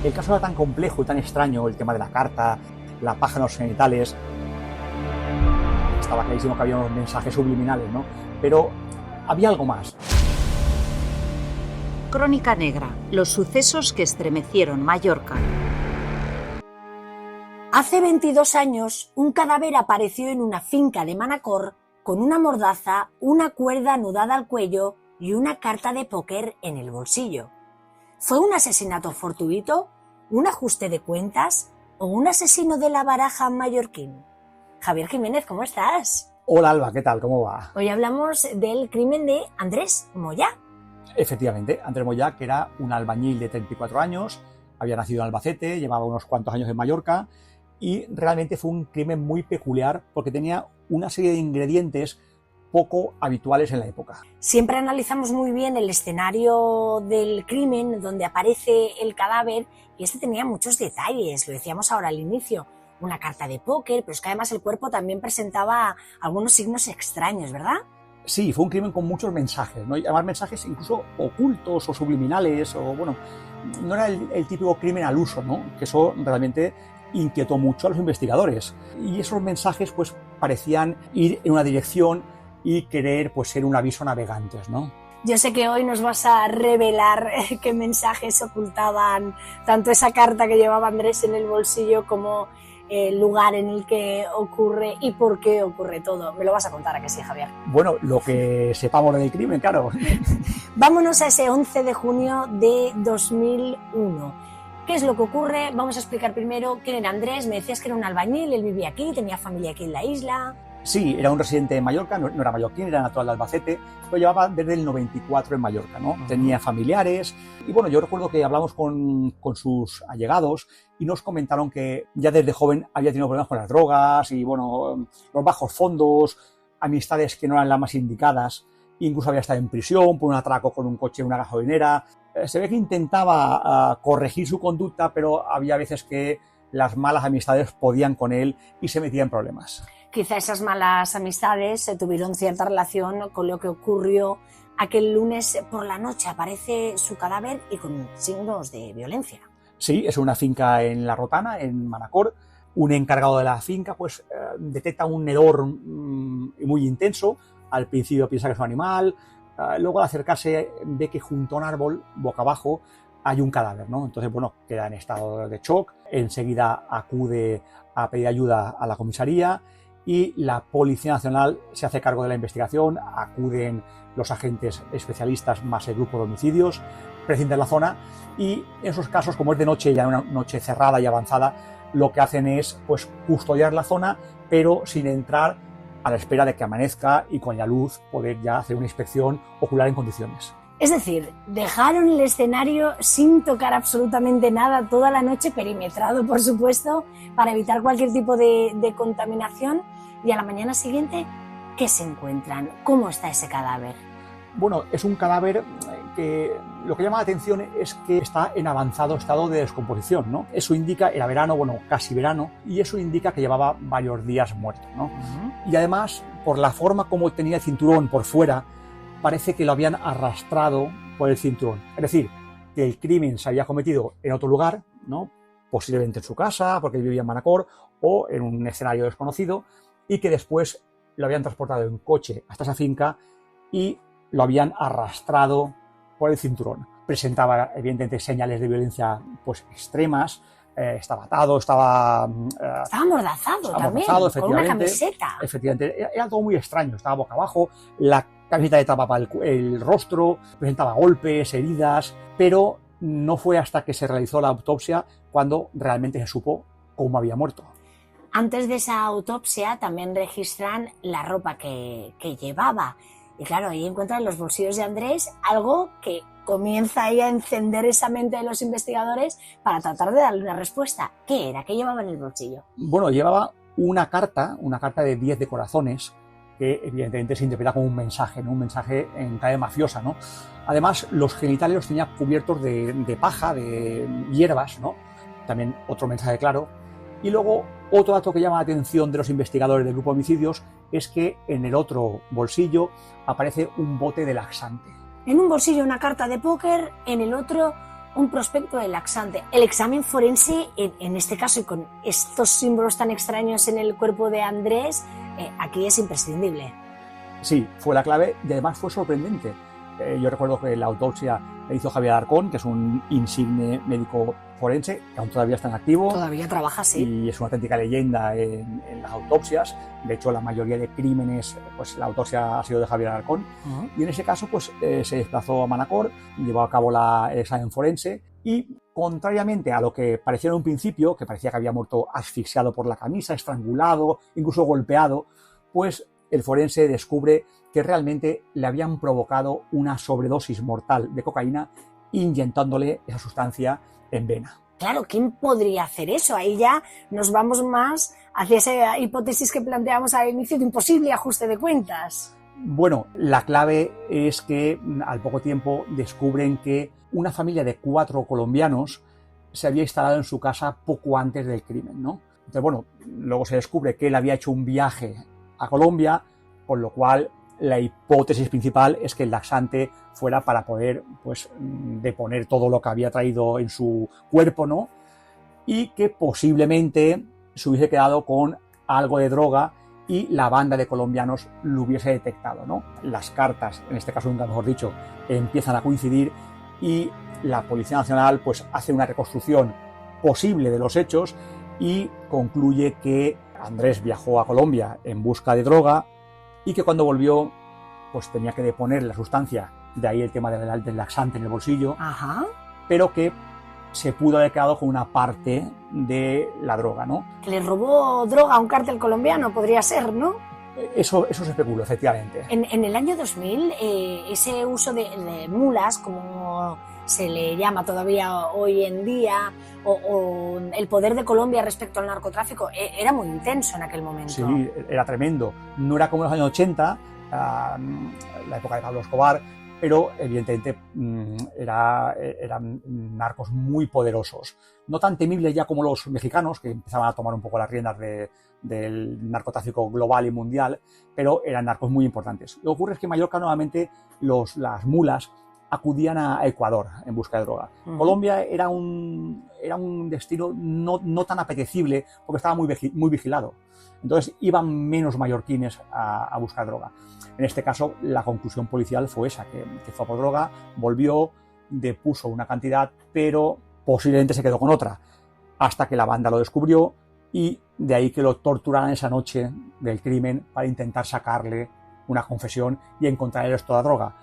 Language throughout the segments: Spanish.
El caso era tan complejo y tan extraño, el tema de la carta, la paja en los genitales. Estaba clarísimo que había unos mensajes subliminales, ¿no? Pero había algo más. Crónica Negra, los sucesos que estremecieron Mallorca. Hace 22 años, un cadáver apareció en una finca de Manacor con una mordaza, una cuerda anudada al cuello y una carta de póker en el bolsillo. ¿Fue un asesinato fortuito, un ajuste de cuentas o un asesino de la baraja mallorquín? Javier Jiménez, ¿cómo estás? Hola Alba, ¿qué tal? ¿Cómo va? Hoy hablamos del crimen de Andrés Moyá. Efectivamente, Andrés Moyá, que era un albañil de 34 años, había nacido en Albacete, llevaba unos cuantos años en Mallorca y realmente fue un crimen muy peculiar porque tenía una serie de ingredientes poco habituales en la época. Siempre analizamos muy bien el escenario del crimen donde aparece el cadáver y este tenía muchos detalles, lo decíamos ahora al inicio, una carta de póker, pero es que además el cuerpo también presentaba algunos signos extraños, ¿verdad? Sí, fue un crimen con muchos mensajes, ¿no? Y además mensajes incluso ocultos o subliminales, o bueno, no era el típico crimen al uso, ¿no? Que eso realmente inquietó mucho a los investigadores. Y esos mensajes pues parecían ir en una dirección y querer pues ser un aviso a navegantes, ¿no? Yo sé que hoy nos vas a revelar qué mensajes ocultaban tanto esa carta que llevaba Andrés en el bolsillo como el lugar en el que ocurre y por qué ocurre todo. Me lo vas a contar, ¿a que sí, Javier? Bueno, lo que sepamos del crimen, claro. Vámonos a ese 11 de junio de 2001. ¿Qué es lo que ocurre? Vamos a explicar primero quién era Andrés. Me decías que era un albañil, él vivía aquí, tenía familia aquí en la isla. Sí, era un residente de Mallorca, no era mallorquín, era natural de Albacete, pero llevaba desde el 94 en Mallorca, ¿no? Tenía familiares y bueno, yo recuerdo que hablamos con sus allegados y nos comentaron que ya desde joven había tenido problemas con las drogas y bueno, los bajos fondos, amistades que no eran las más indicadas, incluso había estado en prisión por un atraco con un coche en una gasolinera. Se ve que intentaba corregir su conducta, pero había veces que las malas amistades podían con él y se metía en problemas. Quizá esas malas amistades tuvieron cierta relación con lo que ocurrió aquel lunes por la noche. Aparece su cadáver y con signos de violencia. Sí, es una finca en La Rotana, en Manacor. Un encargado de la finca pues detecta un hedor muy intenso. Al principio piensa que es un animal. Luego al acercarse ve que junto a un árbol, boca abajo, hay un cadáver, ¿no? Entonces, bueno, queda en estado de shock. Enseguida acude a pedir ayuda a la comisaría y la Policía Nacional se hace cargo de la investigación, acuden los agentes especialistas más el grupo de homicidios, precintan la zona y en esos casos, como es de noche, ya una noche cerrada y avanzada, lo que hacen es pues custodiar la zona, pero sin entrar, a la espera de que amanezca y con la luz poder ya hacer una inspección ocular en condiciones. Es decir, dejaron el escenario sin tocar absolutamente nada toda la noche, perimetrado por supuesto, para evitar cualquier tipo de contaminación. Y a la mañana siguiente, ¿qué se encuentran? ¿Cómo está ese cadáver? Bueno, es un cadáver que lo que llama la atención es que está en avanzado estado de descomposición, ¿no? Eso indica, era verano, bueno, casi verano, y eso indica que llevaba varios días muerto, ¿no? Y además, por la forma como tenía el cinturón por fuera, parece que lo habían arrastrado por el cinturón. Es decir, que el crimen se había cometido en otro lugar, ¿no? Posiblemente en su casa, porque él vivía en Manacor, o en un escenario desconocido, y que después lo habían transportado en coche hasta esa finca y lo habían arrastrado por el cinturón. Presentaba evidentemente señales de violencia pues extremas, estaba atado, estaba amordazado también, con una camiseta. Efectivamente, era todo muy extraño, estaba boca abajo, la camiseta le tapaba el rostro, presentaba golpes, heridas, pero no fue hasta que se realizó la autopsia cuando realmente se supo cómo había muerto. Antes de esa autopsia también registran la ropa que llevaba. Y claro, ahí encuentran en los bolsillos de Andrés algo que comienza ahí a encender esa mente de los investigadores para tratar de darle una respuesta. ¿Qué era? ¿Qué llevaba en el bolsillo? Bueno, llevaba una carta de 10 de corazones, que evidentemente se interpreta como un mensaje, ¿no? Un mensaje en clave mafiosa, ¿no? Además, los genitales los tenía cubiertos de paja, de hierbas, ¿no? También otro mensaje claro. Y luego, otro dato que llama la atención de los investigadores del grupo de homicidios es que en el otro bolsillo aparece un bote de laxante. En un bolsillo una carta de póker, en el otro un prospecto de laxante. El examen forense, en este caso y con estos símbolos tan extraños en el cuerpo de Andrés, aquí es imprescindible. Sí, fue la clave y además fue sorprendente. Yo recuerdo que la autopsia la hizo Javier Alarcón, que es un insigne médico forense, que aún todavía está en activo. Todavía trabaja, sí. Y es una auténtica leyenda en las autopsias. De hecho, la mayoría de crímenes, pues la autopsia ha sido de Javier Alarcón. Y en ese caso, pues se desplazó a Manacor, llevó a cabo el examen forense y, contrariamente a lo que parecía en un principio, que parecía que había muerto asfixiado por la camisa, estrangulado, incluso golpeado, pues el forense descubre que realmente le habían provocado una sobredosis mortal de cocaína inyectándole esa sustancia en vena. Claro, ¿quién podría hacer eso? Ahí ya nos vamos más hacia esa hipótesis que planteamos al inicio de un posible ajuste de cuentas. Bueno, la clave es que al poco tiempo descubren que una familia de 4 colombianos se había instalado en su casa poco antes del crimen, ¿no? Entonces, bueno, luego se descubre que él había hecho un viaje a Colombia, con lo cual la hipótesis principal es que el laxante fuera para poder, pues, deponer todo lo que había traído en su cuerpo, ¿no? Y que posiblemente se hubiese quedado con algo de droga y la banda de colombianos lo hubiese detectado, ¿no? Las cartas, en este caso nunca mejor dicho, empiezan a coincidir y la Policía Nacional, pues, hace una reconstrucción posible de los hechos y concluye que Andrés viajó a Colombia en busca de droga y que cuando volvió, pues tenía que deponer la sustancia, de ahí el tema del laxante en el bolsillo. Ajá. Pero que se pudo haber quedado con una parte de la droga, ¿no? Que le robó droga a un cártel colombiano, podría ser, ¿no? Eso se especuló, efectivamente. En el año 2000, ese uso de mulas, como se le llama todavía hoy en día, o el poder de Colombia respecto al narcotráfico, era muy intenso en aquel momento. Sí, era tremendo. No era como en los años 80, la época de Pablo Escobar, pero evidentemente eran narcos muy poderosos. No tan temibles ya como los mexicanos, que empezaban a tomar un poco las riendas del narcotráfico global y mundial, pero eran narcos muy importantes. Lo que ocurre es que en Mallorca nuevamente las mulas acudían a Ecuador en busca de droga. Colombia era un destino no tan apetecible porque estaba muy vigilado. Entonces iban menos mallorquines a buscar droga. En este caso, la conclusión policial fue esa, que fue por droga, volvió, depuso una cantidad, pero posiblemente se quedó con otra, hasta que la banda lo descubrió y de ahí que lo torturaran esa noche del crimen para intentar sacarle una confesión y encontrar el resto de la droga.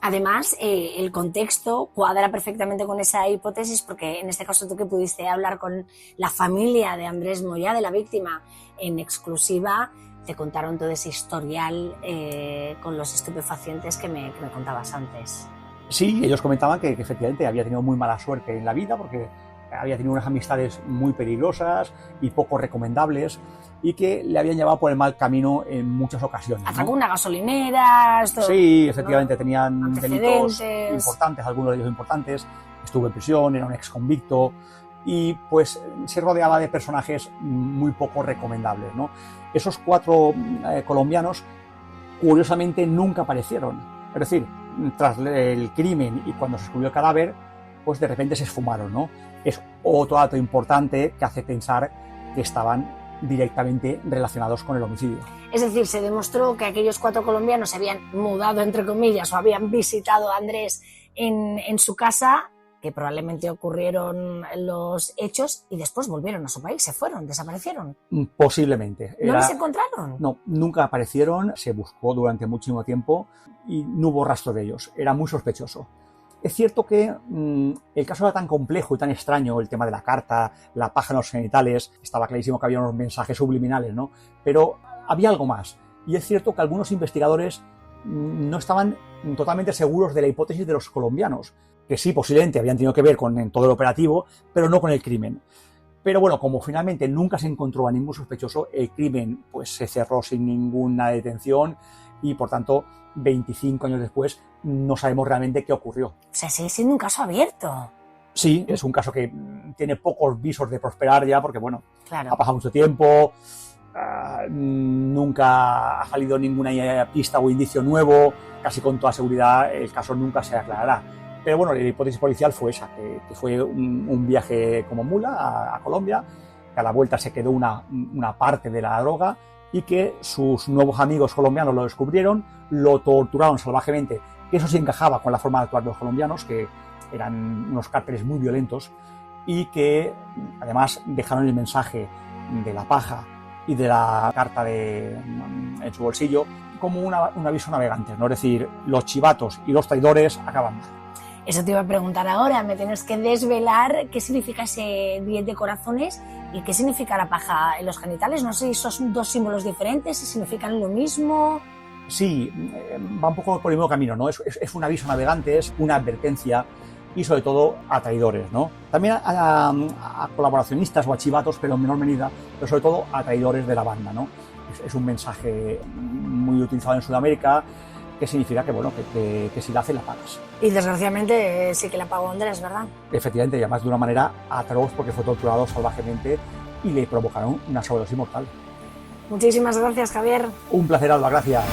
Además, el contexto cuadra perfectamente con esa hipótesis porque en este caso tú que pudiste hablar con la familia de Andrés Moya, de la víctima, en exclusiva, te contaron todo ese historial con los estupefacientes que me contabas antes. Sí, ellos comentaban que efectivamente había tenido muy mala suerte en la vida porque había tenido unas amistades muy peligrosas y poco recomendables y que le habían llevado por el mal camino en muchas ocasiones. Atracó una gasolinera... Sí, efectivamente, ¿no? Tenían Antecedentes. Delitos importantes, algunos de ellos importantes. Estuvo en prisión, era un ex convicto y pues se rodeaba de personajes muy poco recomendables, ¿no? Esos 4 colombianos, curiosamente, nunca aparecieron. Es decir, tras el crimen y cuando se descubrió el cadáver, pues de repente se esfumaron, ¿no? Es otro dato importante que hace pensar que estaban directamente relacionados con el homicidio. Es decir, se demostró que aquellos 4 colombianos se habían mudado, entre comillas, o habían visitado a Andrés en su casa, que probablemente ocurrieron los hechos y después volvieron a su país, se fueron, desaparecieron. Posiblemente. ¿No los encontraron? No, nunca aparecieron, se buscó durante muchísimo tiempo y no hubo rastro de ellos, era muy sospechoso. Es cierto que el caso era tan complejo y tan extraño, el tema de la carta, la paja en los genitales, estaba clarísimo que había unos mensajes subliminales, ¿no? Pero había algo más. Y es cierto que algunos investigadores no estaban totalmente seguros de la hipótesis de los colombianos, que sí, posiblemente habían tenido que ver con todo el operativo, pero no con el crimen. Pero bueno, como finalmente nunca se encontró a ningún sospechoso, el crimen pues se cerró sin ninguna detención y por tanto 25 años después no sabemos realmente qué ocurrió. O sea, sigue siendo un caso abierto. Sí, es un caso que tiene pocos visos de prosperar ya porque bueno, claro, ha pasado mucho tiempo, nunca ha salido ninguna pista o indicio nuevo, casi con toda seguridad el caso nunca se aclarará. Pero bueno, la hipótesis policial fue esa, que fue un viaje como mula a Colombia, que a la vuelta se quedó una parte de la droga y que sus nuevos amigos colombianos lo descubrieron, lo torturaron salvajemente, que eso sí encajaba con la forma de actuar de los colombianos, que eran unos cárteles muy violentos y que además dejaron el mensaje de la paja y de la carta en su bolsillo como un aviso navegante, ¿no? Es decir, los chivatos y los traidores acaban mal. Eso te iba a preguntar ahora, me tienes que desvelar qué significa ese 10 de corazones y qué significa la paja en los genitales. No sé si son dos símbolos diferentes, si significan lo mismo. Sí, va un poco por el mismo camino, ¿no? Es un aviso navegante, es una advertencia y sobre todo a traidores, ¿no? También a colaboracionistas o a chivatos, pero en menor medida, pero sobre todo a traidores de la banda, ¿no? Es un mensaje muy utilizado en Sudamérica, que significa que, bueno, que si la haces, la pagas. Y desgraciadamente sí que la pagó Andrés, ¿verdad? Efectivamente, y además de una manera atroz, porque fue torturado salvajemente y le provocaron una sobredosis mortal. Muchísimas gracias, Javier. Un placer, Alba, gracias.